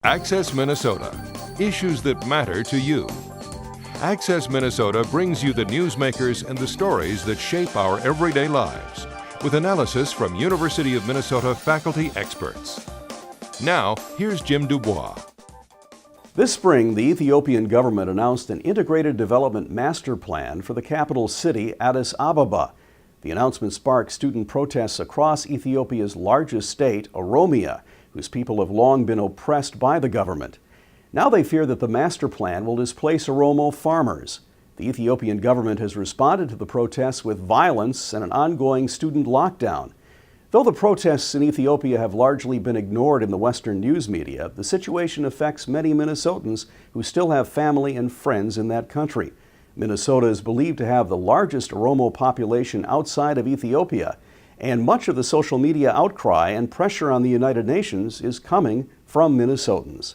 Access Minnesota. Issues that matter to you. Access Minnesota brings you the newsmakers and the stories that shape our everyday lives, with analysis from University of Minnesota faculty experts. Now, here's Jim Dubois. This spring, the Ethiopian government announced an integrated development master plan for the capital city, Addis Ababa. The announcement sparked student protests across Ethiopia's largest state, Oromia, whose people have long been oppressed by the government. Now they fear that the master plan will displace Oromo farmers. The Ethiopian government has responded to the protests with violence and an ongoing student lockdown. Though the protests in Ethiopia have largely been ignored in the Western news media, the situation affects many Minnesotans who still have family and friends in that country. Minnesota is believed to have the largest Oromo population outside of Ethiopia, and much of the social media outcry and pressure on the United Nations is coming from Minnesotans.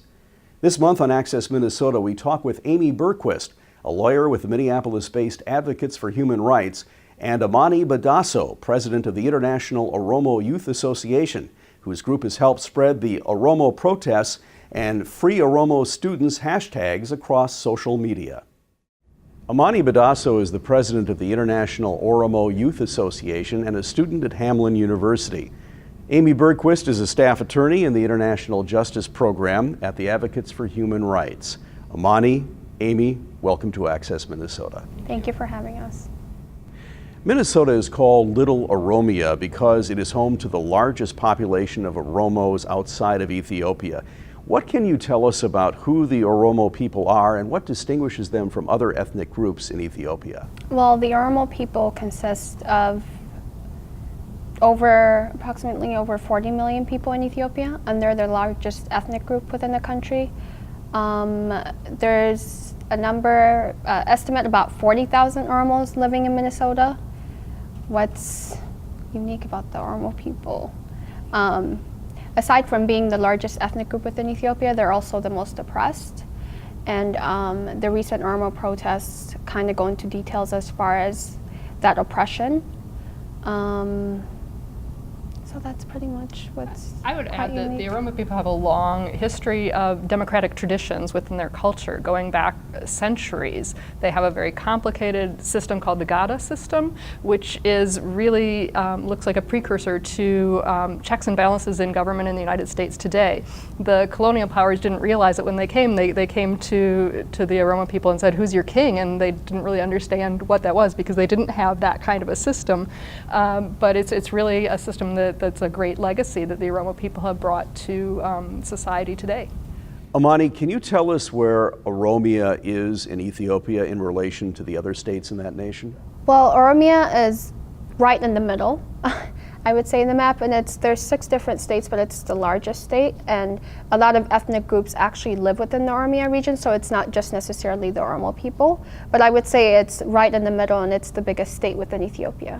This month on Access Minnesota, we talk with Amane Bergquist, a lawyer with the Minneapolis-based Advocacy for Human Rights, and Amane Bedhaso, president of the International Oromo Youth Association, whose group has helped spread the Oromo protests and Free Oromo Students hashtags across social media. Amane Bedhaso is the president of the International Oromo Youth Association and a student at Hamline University. Amane Bergquist is a staff attorney in the International Justice Program at the Advocacy for Human Rights. Amane, Amy, welcome to Access Minnesota. Thank you for having us. Minnesota is called Little Oromia because it is home to the largest population of Oromos outside of Ethiopia. What can you tell us about who the Oromo people are and what distinguishes them from other ethnic groups in Ethiopia? Well, the Oromo people consist of approximately over 40 million people in Ethiopia, and they're the largest ethnic group within the country. There's a number, estimate about 40,000 Oromos living in Minnesota. What's unique about the Oromo people? Aside from being the largest ethnic group within Ethiopia, they're also the most oppressed. And the recent Oromo protests kind of go into details as far as that oppression. So that's pretty much what's I would add that unique. the Oromo people have a long history of democratic traditions within their culture, going back centuries. They have a very complicated system called the Gada system, which is really looks like a precursor to checks and balances in government in the United States today. The colonial powers didn't realize it when they came. They came to the Oromo people and said, "Who's your king?" And they didn't really understand what that was because they didn't have that kind of a system. But it's really a system that's a great legacy that the Oromo people have brought to society today. Amane, can you tell us where Oromia is in Ethiopia in relation to the other states in that nation? Well, Oromia is right in the middle, I would say, in the map, and there's 6 different states, but it's the largest state, and a lot of ethnic groups actually live within the Oromia region, so it's not just necessarily the Oromo people, but I would say it's right in the middle, and it's the biggest state within Ethiopia.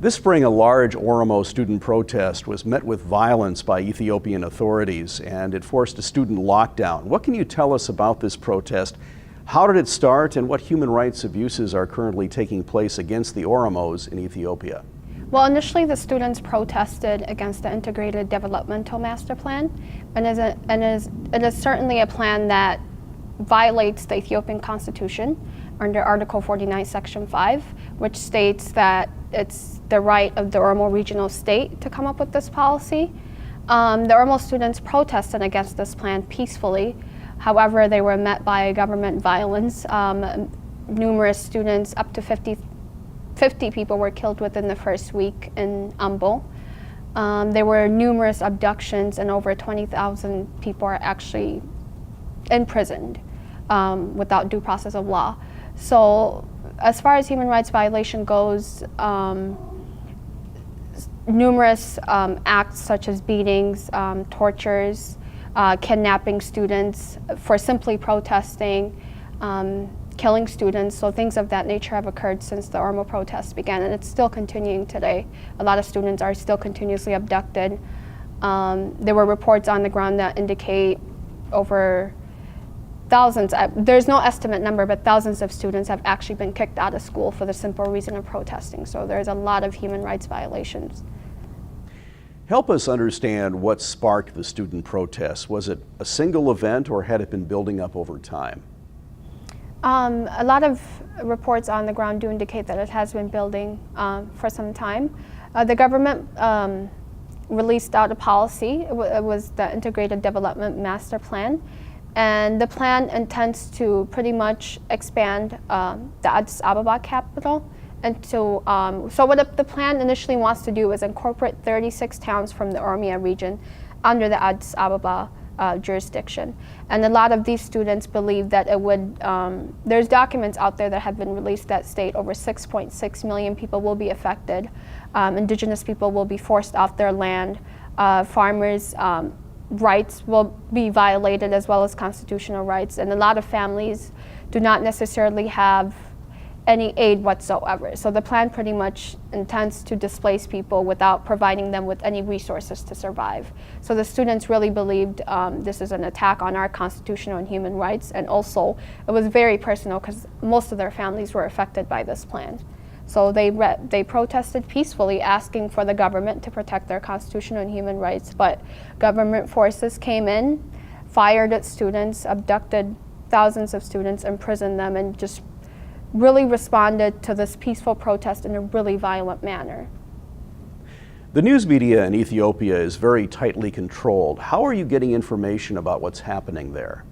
This spring, a large Oromo student protest was met with violence by Ethiopian authorities, and it forced a student lockdown. What can you tell us about this protest? How did it start, and what human rights abuses are currently taking place against the Oromos in Ethiopia? Well, initially the students protested against the Integrated Developmental Master Plan, and it is certainly a plan that violates the Ethiopian Constitution under Article 49, Section 5, which states that it's the right of the Oromo regional state to come up with this policy. The Oromo students protested against this plan peacefully. However, they were met by government violence. Numerous students, up to 50 people were killed within the first week in Ambo. There were numerous abductions, and over 20,000 people are actually imprisoned without due process of law. So as far as human rights violation goes, numerous acts such as beatings, tortures, kidnapping students for simply protesting, killing students, so things of that nature have occurred since the Oromo protests began, and it's still continuing today. A lot of students are still continuously abducted. There were reports on the ground that indicate over thousands, there's no estimate number, but thousands of students have actually been kicked out of school for the simple reason of protesting. So there's a lot of human rights violations. Help us understand what sparked the student protests. Was it a single event or had it been building up over time? A lot of reports on the ground do indicate that it has been building for some time. The government released out a policy. It was the Integrated Development Master Plan. And the plan intends to pretty much expand the Addis Ababa capital. And so what the plan initially wants to do is incorporate 36 towns from the Oromia region under the Addis Ababa jurisdiction. And a lot of these students believe that it would, there's documents out there that have been released that state over 6.6 million people will be affected. Indigenous people will be forced off their land. Farmers' rights will be violated, as well as constitutional rights. And a lot of families do not necessarily have any aid whatsoever. So the plan pretty much intends to displace people without providing them with any resources to survive. So the students really believed this is an attack on our constitutional and human rights, and also it was very personal because most of their families were affected by this plan. So they protested peacefully, asking for the government to protect their constitutional and human rights, but government forces came in, fired at students, abducted thousands of students, imprisoned them, and just really responded to this peaceful protest in a really violent manner. The news media in Ethiopia is very tightly controlled. How are you getting information about what's happening there?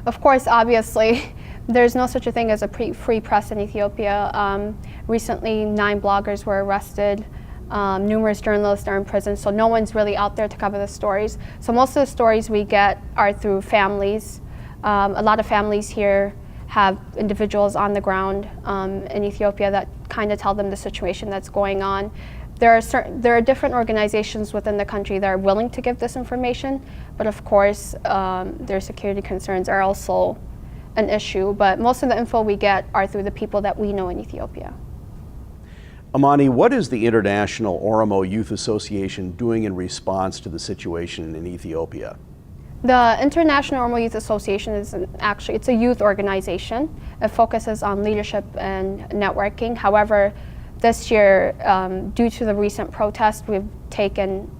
Of course, obviously, there's no such a thing as a free press in Ethiopia. Recently, 9 bloggers were arrested. Numerous journalists are in prison, so no one's really out there to cover the stories. So most of the stories we get are through families. A lot of families here have individuals on the ground in Ethiopia that kind of tell them the situation that's going on. There are different organizations within the country that are willing to give this information, but of course their security concerns are also an issue. But most of the info we get are through the people that we know in Ethiopia. Amane, what is the International Oromo Youth Association doing in response to the situation in Ethiopia? The International Oromo Youth Association is it's a youth organization. It focuses on leadership and networking. However, this year, due to the recent protests, we've done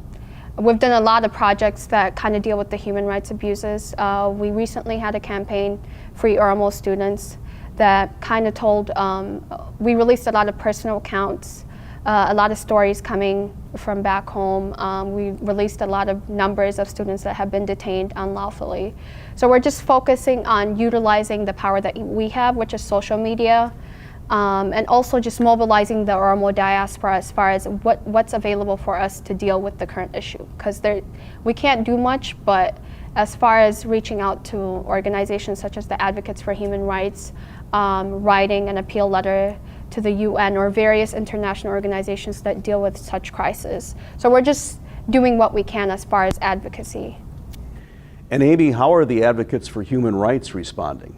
a lot of projects that kind of deal with the human rights abuses. We recently had a campaign, Free Oromo Students, that kind of told, we released a lot of personal accounts, a lot of stories coming from back home. We released a lot of numbers of students that have been detained unlawfully. So we're just focusing on utilizing the power that we have, which is social media, and also just mobilizing the Oromo diaspora as far as what's available for us to deal with the current issue. Because we can't do much, but as far as reaching out to organizations such as the Advocates for Human Rights, writing an appeal letter to the UN or various international organizations that deal with such crises. So we're just doing what we can as far as advocacy. And Amy, how are the Advocates for Human Rights responding?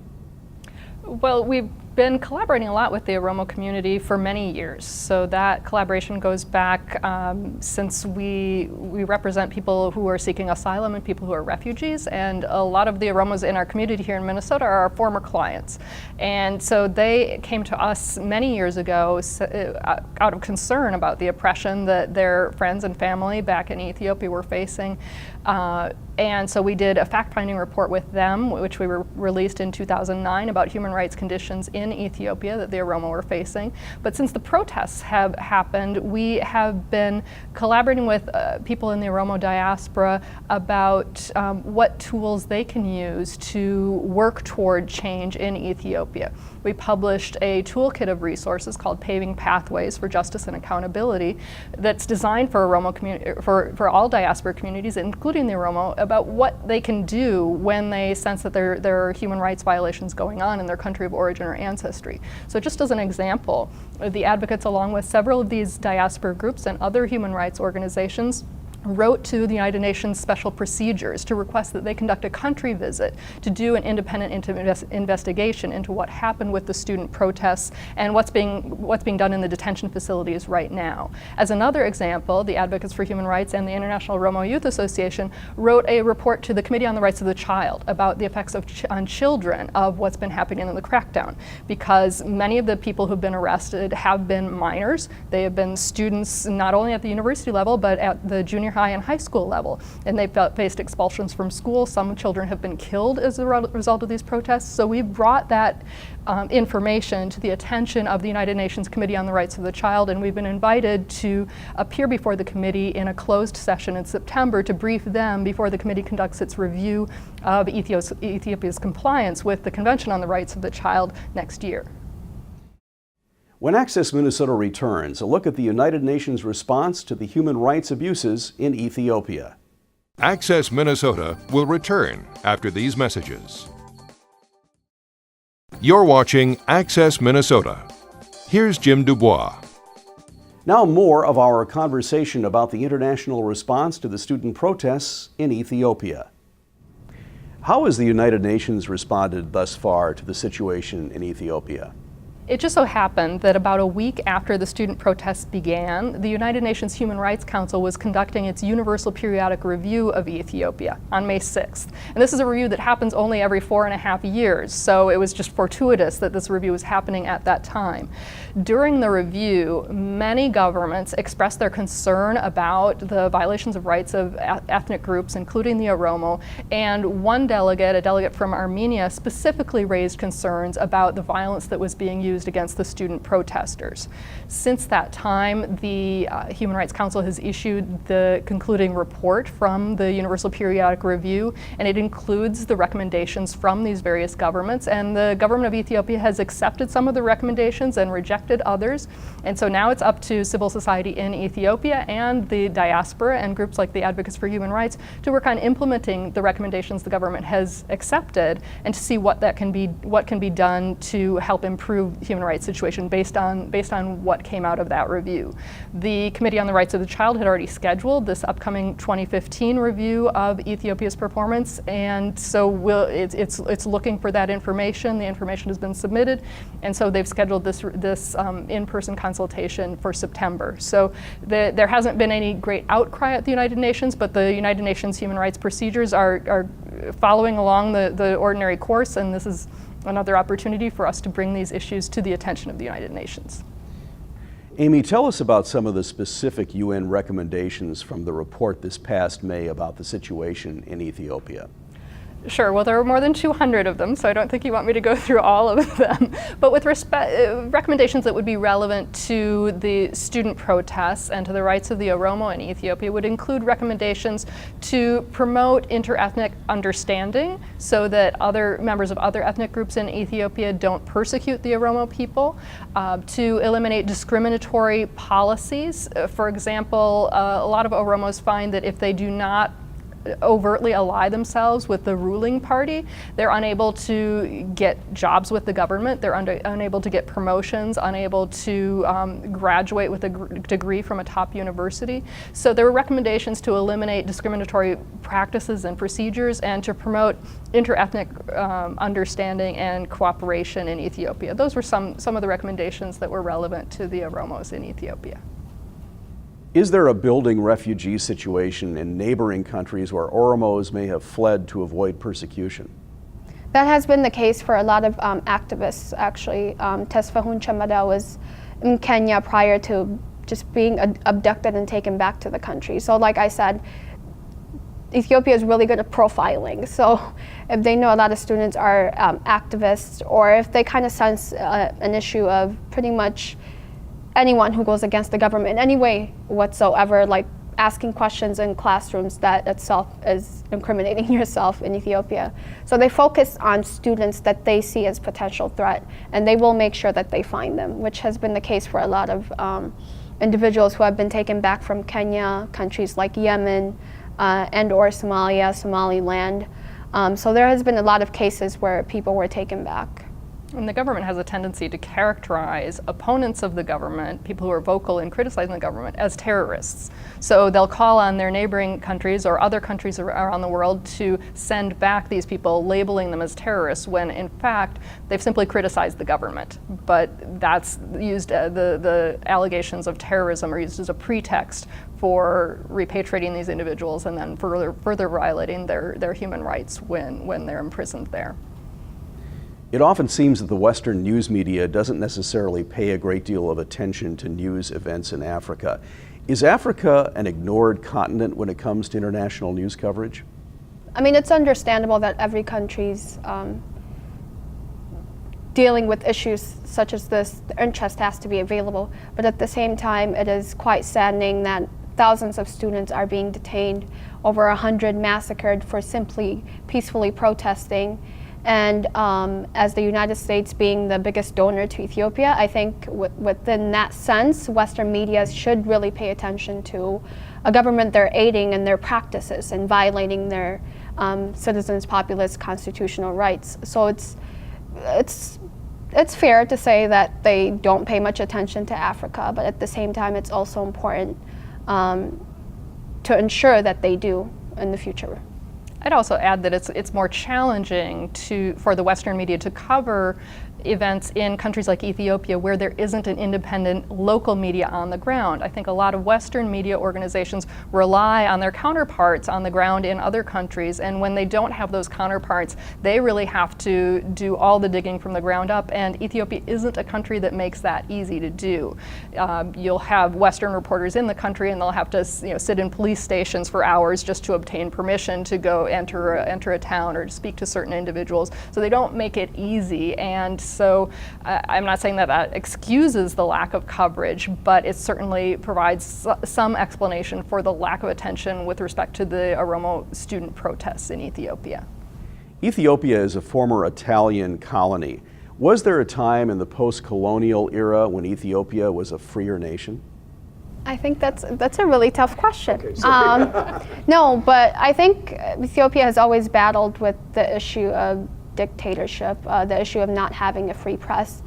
Well, we've been collaborating a lot with the Oromo community for many years. So that collaboration goes back since we represent people who are seeking asylum and people who are refugees, and a lot of the Oromos in our community here in Minnesota are our former clients. And so they came to us many years ago out of concern about the oppression that their friends and family back in Ethiopia were facing. And so we did a fact-finding report with them, which we released in 2009, about human rights conditions in Ethiopia that the Oromo were facing. But since the protests have happened, we have been collaborating with people in the Oromo diaspora about what tools they can use to work toward change in Ethiopia. We published a toolkit of resources called Paving Pathways for Justice and Accountability that's designed for Oromo for all diaspora communities, including the Oromo, about what they can do when they sense that there are human rights violations going on in their country of origin or ancestry. So just as an example, the Advocates, along with several of these diaspora groups and other human rights organizations, wrote to the United Nations Special Procedures to request that they conduct a country visit to do an independent investigation into what happened with the student protests and what's being done in the detention facilities right now. As another example, the Advocacy for Human Rights and the International Oromo Youth Association wrote a report to the Committee on the Rights of the Child about the effects on children of what's been happening in the crackdown, because many of the people who've been arrested have been minors. They have been students not only at the university level but at the junior high and high school level, and they've faced expulsions from school. Some children have been killed as a result of these protests. So we've brought that information to the attention of the United Nations Committee on the Rights of the Child, and we've been invited to appear before the committee in a closed session in September to brief them before the committee conducts its review of Ethiopia's compliance with the Convention on the Rights of the Child next year. When Access Minnesota returns, a look at the United Nations response to the human rights abuses in Ethiopia. Access Minnesota will return after these messages. You're watching Access Minnesota. Here's Jim Dubois. Now more of our conversation about the international response to the student protests in Ethiopia. How has the United Nations responded thus far to the situation in Ethiopia? It just so happened that about a week after the student protests began, the United Nations Human Rights Council was conducting its Universal Periodic Review of Ethiopia on May 6th. And this is a review that happens only every 4.5 years, so it was just fortuitous that this review was happening at that time. During the review, many governments expressed their concern about the violations of rights of ethnic groups, including the Oromo, and one delegate, a delegate from Armenia, specifically raised concerns about the violence that was being used against the student protesters. Since that time, the Human Rights Council has issued the concluding report from the Universal Periodic Review, and it includes the recommendations from these various governments, and the government of Ethiopia has accepted some of the recommendations and rejected others. And so now it's up to civil society in Ethiopia and the diaspora and groups like the Advocacy for Human Rights to work on implementing the recommendations the government has accepted and to see what can be done to help improve human rights situation based on what came out of that review. The Committee on the Rights of the Child had already scheduled this upcoming 2015 review of Ethiopia's performance, and so it's looking for that information. The information has been submitted, and so they've scheduled this in-person consultation for September. So there hasn't been any great outcry at the United Nations, but the United Nations human rights procedures are following along the ordinary course, and this is another opportunity for us to bring these issues to the attention of the United Nations. Amy, tell us about some of the specific UN recommendations from the report this past May about the situation in Ethiopia. Sure. Well, there were more than 200 of them, so I don't think you want me to go through all of them. But with recommendations that would be relevant to the student protests and to the rights of the Oromo in Ethiopia would include recommendations to promote interethnic understanding so that other members of other ethnic groups in Ethiopia don't persecute the Oromo people, to eliminate discriminatory policies. For example, a lot of Oromos find that if they do not overtly ally themselves with the ruling party, they're unable to get jobs with the government, they're unable to get promotions, unable to graduate with a degree from a top university. So there were recommendations to eliminate discriminatory practices and procedures and to promote interethnic understanding and cooperation in Ethiopia. Those were some of the recommendations that were relevant to the Oromos in Ethiopia. Is there a building refugee situation in neighboring countries where Oromos may have fled to avoid persecution? That has been the case for a lot of activists, actually. Tesfahun Chamada was in Kenya prior to just being abducted and taken back to the country. So like I said, Ethiopia is really good at profiling. So if they know a lot of students are activists, or if they kind of sense an issue of pretty much anyone who goes against the government in any way whatsoever, like asking questions in classrooms, that itself is incriminating yourself in Ethiopia. So they focus on students that they see as potential threat, and they will make sure that they find them, which has been the case for a lot of individuals who have been taken back from Kenya, countries like Yemen, and or Somalia, Somaliland. So there has been a lot of cases where people were taken back. And the government has a tendency to characterize opponents of the government, people who are vocal in criticizing the government, as terrorists. So they'll call on their neighboring countries or other countries around the world to send back these people, labeling them as terrorists, when in fact they've simply criticized the government. But that's used, the allegations of terrorism are used as a pretext for repatriating these individuals and then further violating their human rights when they're imprisoned there. It often seems that the Western news media doesn't necessarily pay a great deal of attention to news events in Africa. Is Africa an ignored continent when it comes to international news coverage? I mean, it's understandable that every country's dealing with issues such as this, the interest has to be available. But at the same time, it is quite saddening that thousands of students are being detained, over 100 massacred for simply peacefully protesting. And as the United States being the biggest donor to Ethiopia, I think within that sense, Western media should really pay attention to a government they're aiding in their practices and violating their citizens' populist constitutional rights. So it's fair to say that they don't pay much attention to Africa, but at the same time, it's also important to ensure that they do in the future. I'd also add that it's more challenging for the Western media to cover events in countries like Ethiopia where there isn't an independent local media on the ground. I think a lot of Western media organizations rely on their counterparts on the ground in other countries, and when they don't have those counterparts, they really have to do all the digging from the ground up, and Ethiopia isn't a country that makes that easy to do. You'll have Western reporters in the country and they'll have to sit in police stations for hours just to obtain permission to go enter a town or to speak to certain individuals. So they don't make it easy, and so I'm not saying that excuses the lack of coverage, but it certainly provides some explanation for the lack of attention with respect to the Oromo student protests in Ethiopia. Ethiopia is a former Italian colony. Was there a time in the post-colonial era when Ethiopia was a freer nation? I think that's a really tough question. No, but I think Ethiopia has always battled with the issue of dictatorship, the issue of not having a free press,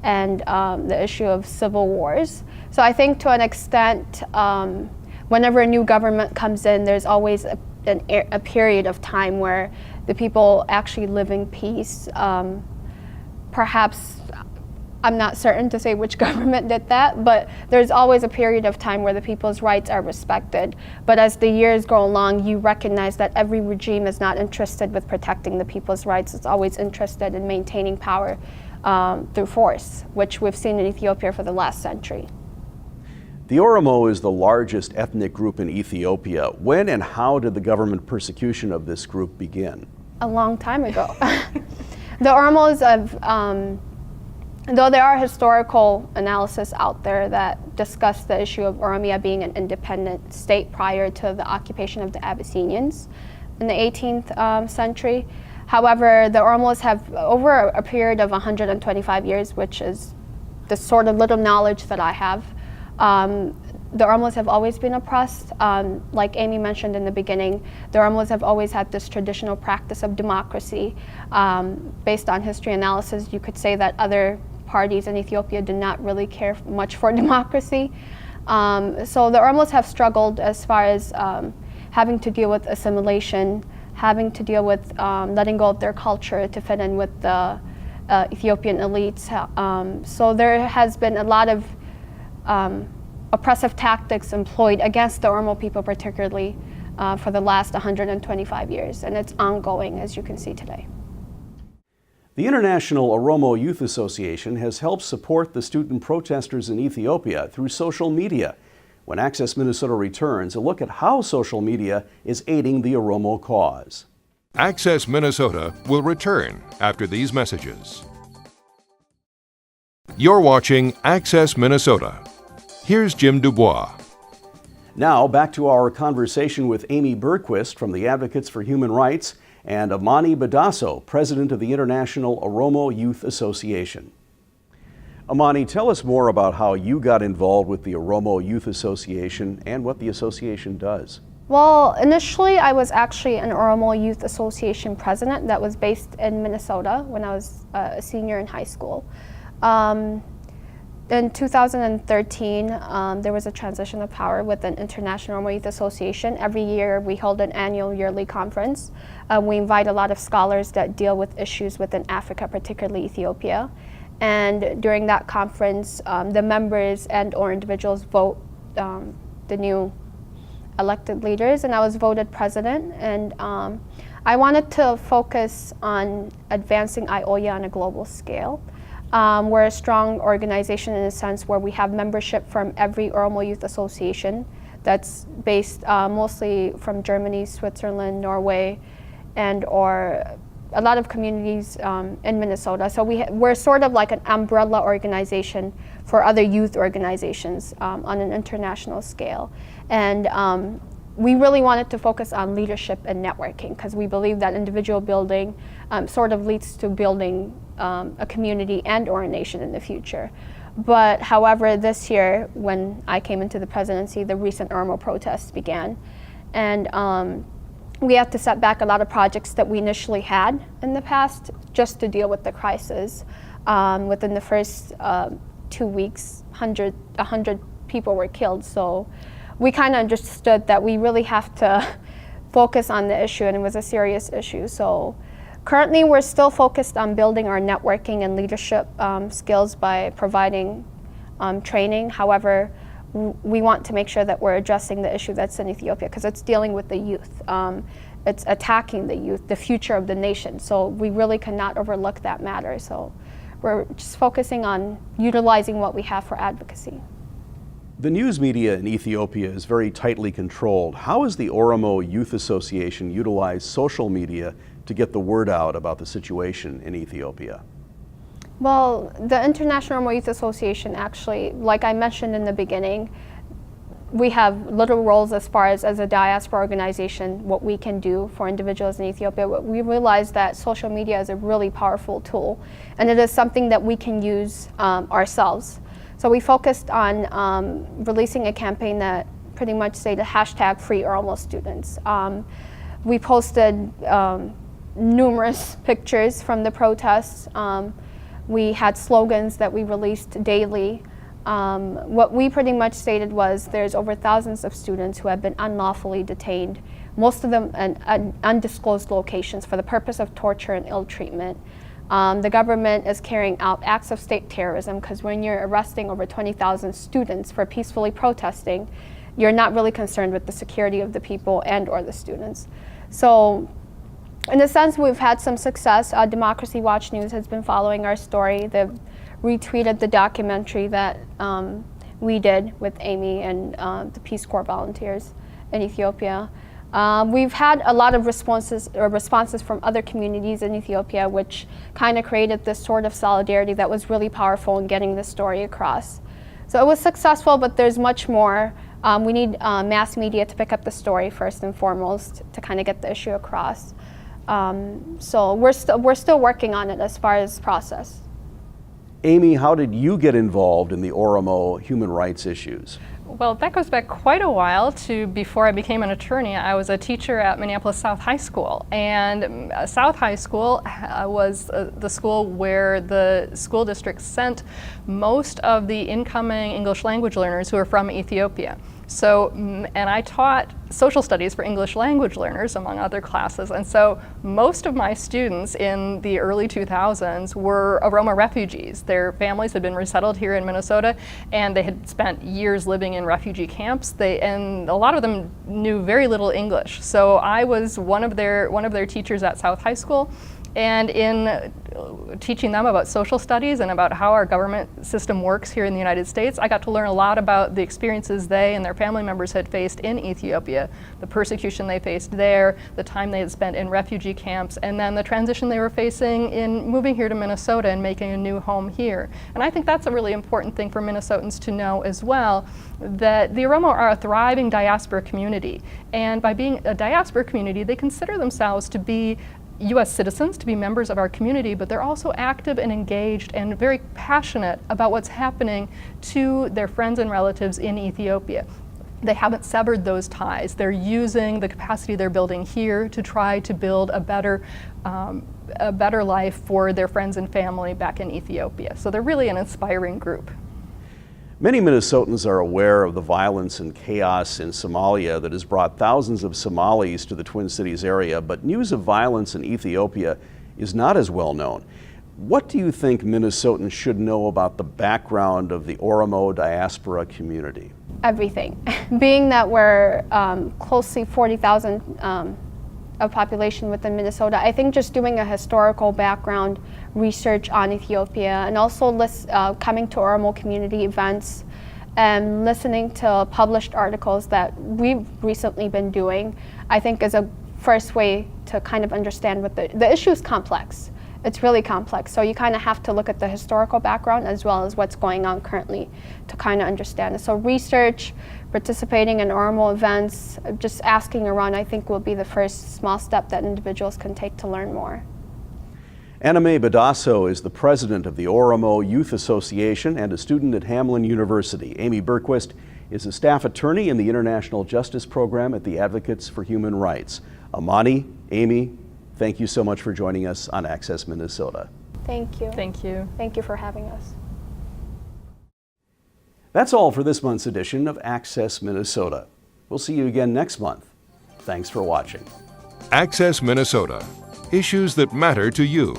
and the issue of civil wars. So I think to an extent, whenever a new government comes in, there's always a period of time where the people actually live in peace. Perhaps, I'm not certain to say which government did that, but there's always a period of time where the people's rights are respected. But as the years go along, you recognize that every regime is not interested with protecting the people's rights. It's always interested in maintaining power through force, which we've seen in Ethiopia for the last century. The Oromo is the largest ethnic group in Ethiopia. When and how did the government persecution of this group begin? A long time ago. The Oromos have, though there are historical analysis out there that discuss the issue of Oromia being an independent state prior to the occupation of the Abyssinians in the 18th century. However, the Oromos have, over a period of 125 years, which is the sort of little knowledge that I have, the Oromos have always been oppressed. Like Amy mentioned in the beginning, the Oromos have always had this traditional practice of democracy. Based on history analysis, you could say that other parties in Ethiopia do not really care much for democracy. So the Oromos have struggled as far as having to deal with assimilation, having to deal with letting go of their culture to fit in with the Ethiopian elites. So there has been a lot of oppressive tactics employed against the Oromo people, particularly for the last 125 years, and it's ongoing, as you can see today. The International Oromo Youth Association has helped support the student protesters in Ethiopia through social media. When Access Minnesota returns, a look at how social media is aiding the Oromo cause. Access Minnesota will return after these messages. You're watching Access Minnesota. Here's Jim Dubois. Now back to our conversation with Amy Bergquist from the Advocates for Human Rights and Amane Bedhaso, president of the International Oromo Youth Association. Amane, tell us more about how you got involved with the Oromo Youth Association and what the association does. Well, initially I was actually an Oromo Youth Association president that was based in Minnesota when I was a senior in high school. In 2013, there was a transition of power with an International Oromo Youth Association. Every year we hold an annual yearly conference. We invite a lot of scholars that deal with issues within Africa, particularly Ethiopia. And during that conference, the members and or individuals vote the new elected leaders, and I was voted president. And I wanted to focus on advancing IOYA on a global scale. We're a strong organization in a sense where we have membership from every Oromo Youth Association that's based mostly from Germany, Switzerland, Norway, and or a lot of communities in Minnesota. So we're sort of like an umbrella organization for other youth organizations on an international scale. And we really wanted to focus on leadership and networking because we believe that individual building sort of leads to building a community and or a nation in the future. But however, this year when I came into the presidency, the recent Oromo protests began. And we had to set back a lot of projects that we initially had in the past just to deal with the crisis. Within the first 2 weeks, 100 people were killed. So we kind of understood that we really have to focus on the issue, and it was a serious issue. So currently we're still focused on building our networking and leadership skills by providing training. However, we want to make sure that we're addressing the issue that's in Ethiopia because it's dealing with the youth. It's attacking the youth, the future of the nation. So we really cannot overlook that matter. So we're just focusing on utilizing what we have for advocacy. The news media in Ethiopia is very tightly controlled. How has the Oromo Youth Association utilized social media to get the word out about the situation in Ethiopia? Well, the International Oromo Youth Association actually, like I mentioned in the beginning, we have little roles as far as a diaspora organization, what we can do for individuals in Ethiopia. But we realize that social media is a really powerful tool, and it is something that we can use ourselves. So we focused on releasing a campaign that pretty much say the hashtag Free Oromo Students. We posted numerous pictures from the protests. We had slogans that we released daily. What we pretty much stated was there's over thousands of students who have been unlawfully detained, most of them in undisclosed locations for the purpose of torture and ill treatment. The government is carrying out acts of state terrorism because when you're arresting over 20,000 students for peacefully protesting, you're not really concerned with the security of the people and or the students. So in a sense, we've had some success. Democracy Watch News has been following our story. They've retweeted the documentary that we did with Amy and the Peace Corps volunteers in Ethiopia. We've had a lot of responses from other communities in Ethiopia, which kind of created this sort of solidarity that was really powerful in getting the story across. So it was successful, but there's much more. We need mass media to pick up the story first and foremost to kind of get the issue across. So we're still working on it as far as process. Amy, how did you get involved in the Oromo human rights issues? Well, that goes back quite a while to before I became an attorney. I was a teacher at Minneapolis South High School, and South High School was the school where the school district sent most of the incoming English language learners who are from Ethiopia. So, and I taught social studies for English language learners, among other classes, and so most of my students in the early 2000s were Oromo refugees. Their families had been resettled here in Minnesota, and they had spent years living in refugee camps. And a lot of them knew very little English. So I was one of their teachers at South High School. And in teaching them about social studies and about how our government system works here in the United States, I got to learn a lot about the experiences they and their family members had faced in Ethiopia, the persecution they faced there, the time they had spent in refugee camps, and then the transition they were facing in moving here to Minnesota and making a new home here. And I think that's a really important thing for Minnesotans to know as well, that the Oromo are a thriving diaspora community. And by being a diaspora community, they consider themselves to be U.S. citizens, to be members of our community, but they're also active and engaged and very passionate about what's happening to their friends and relatives in Ethiopia. they haven't severed those ties. They're using the capacity they're building here to try to build a better life for their friends and family back in Ethiopia. So they're really an inspiring group. Many Minnesotans are aware of the violence and chaos in Somalia that has brought thousands of Somalis to the Twin Cities area, but news of violence in Ethiopia is not as well known. What do you think Minnesotans should know about the background of the Oromo diaspora community? Everything. Being that we're closely 40,000 of population within Minnesota, I think just doing a historical background research on Ethiopia and also coming to Oromo community events and listening to published articles that we've recently been doing, I think is a first way to kind of understand what the issue is complex. It's really complex, so you kind of have to look at the historical background as well as what's going on currently to kind of understand it. So research, participating in Oromo events, just asking around, I think will be the first small step that individuals can take to learn more. Amane Bedhaso is the president of the Oromo Youth Association and a student at Hamline University. Amy Bergquist is a staff attorney in the International Justice Program at the Advocacy for Human Rights. Amane, Amy, thank you so much for joining us on Access Minnesota. Thank you. Thank you. Thank you for having us. That's all for this month's edition of Access Minnesota. We'll see you again next month. Thanks for watching. Access Minnesota. Issues that matter to you.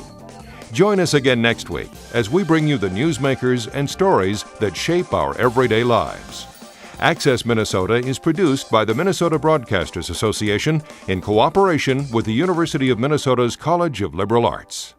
Join us again next week as we bring you the newsmakers and stories that shape our everyday lives. Access Minnesota is produced by the Minnesota Broadcasters Association in cooperation with the University of Minnesota's College of Liberal Arts.